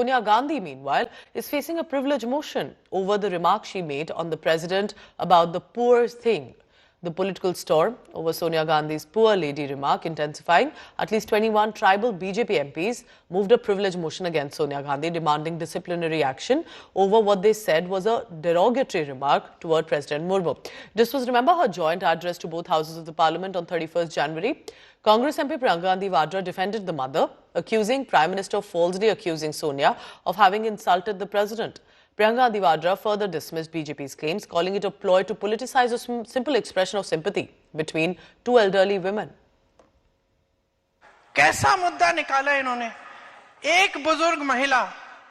Sonia Gandhi, meanwhile, is facing a privilege motion over the remark she made on the president about the poor thing. The political storm over Sonia Gandhi's poor lady remark intensifying. At least 21 tribal BJP MPs moved a privilege motion against Sonia Gandhi, demanding disciplinary action over what they said was a derogatory remark toward President Murmu. This was, remember, her joint address to both houses of the parliament on 31st January. Congress MP Priyanka Gandhi Vadra defended the mother, accusing Prime Minister falsely accusing Sonia of having insulted the president. Priyanka Gandhi Vadra further dismissed BJP's claims, calling it a ploy to politicize a simple expression of sympathy between two elderly women. कैसा मुद्दा निकाला इन्होंने? एक बुजुर्ग महिला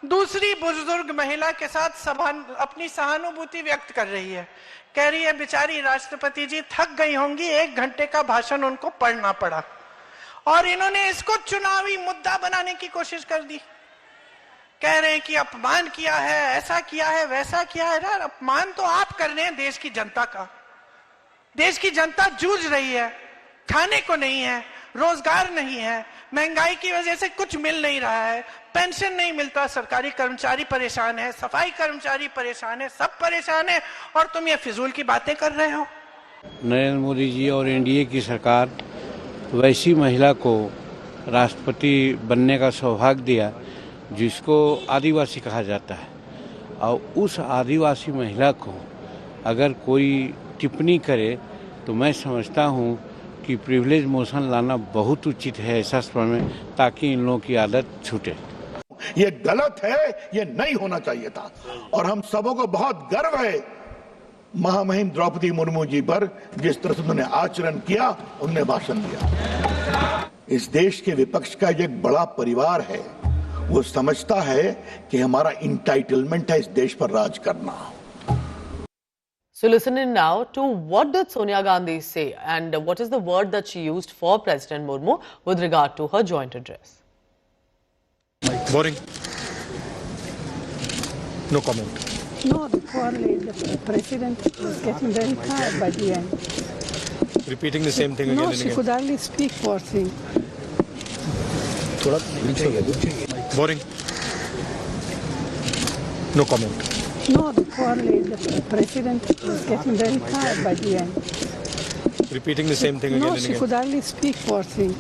दूसरी बुजुर्ग महिला के साथ अपनी सहानुभूति व्यक्त कर रही है। कह रही है बेचारी राष्ट्रपति जी थक गई होंगी, 1 घंटे का भाषण उनको पढ़ना पड़ा। और इन्होंने इसको चुनावी मुद्दा बनाने की कोशिश कर दी। कह रहे हैं कि अपमान किया है, ऐसा किया है, वैसा किया है। यार अपमान तो आप कर रहे हैं देश की जनता का। देश की जनता जूझ रही है, खाने को नहीं है, रोजगार नहीं है, महंगाई की वजह से कुछ मिल नहीं रहा है, पेंशन नहीं मिलता, सरकारी कर्मचारी परेशान है, सफाई कर्मचारी परेशान है, सब परेशान है, और तुम ये फिजूल की बातें कर रहे हो। नरेंद्र मोदी जी और एनडीए की सरकार वैसी महिला को राष्ट्रपति बनने का सौभाग्य दिया जिसको आदिवासी कहा जाता है, और उस आदिवासी महिला को अगर कोई टिप्पणी करे तो मैं समझता हूं कि प्रिविलेज मोशन लाना बहुत उचित है ऐसा समय, ताकि इन लोगों की आदत छूटे। ये गलत है, ये नहीं होना चाहिए था। और हम सबों को बहुत गर्व है महामहिम द्रौपदी मुर्मू जी पर, जिस तरह से उन्होंने आचरण किया, उन्होंने भाषण दिया। इस देश के विपक्ष का एक बड़ा परिवार है, वो समझता है कि हमारा इंटाइटलमेंट है इस देश पर राज करना। So listen in now to what did Sonia Gandhi say and what is the word that she used for President Murmu with regard to her joint address. Boring. No comment. No, the president was getting very tired by the end. Repeating the same thing again and again. No, she could hardly speak, poor thing. Boring. No comment. No, the president was getting very tired by the end. Repeating the same thing again and again. No, she could hardly speak, poor thing.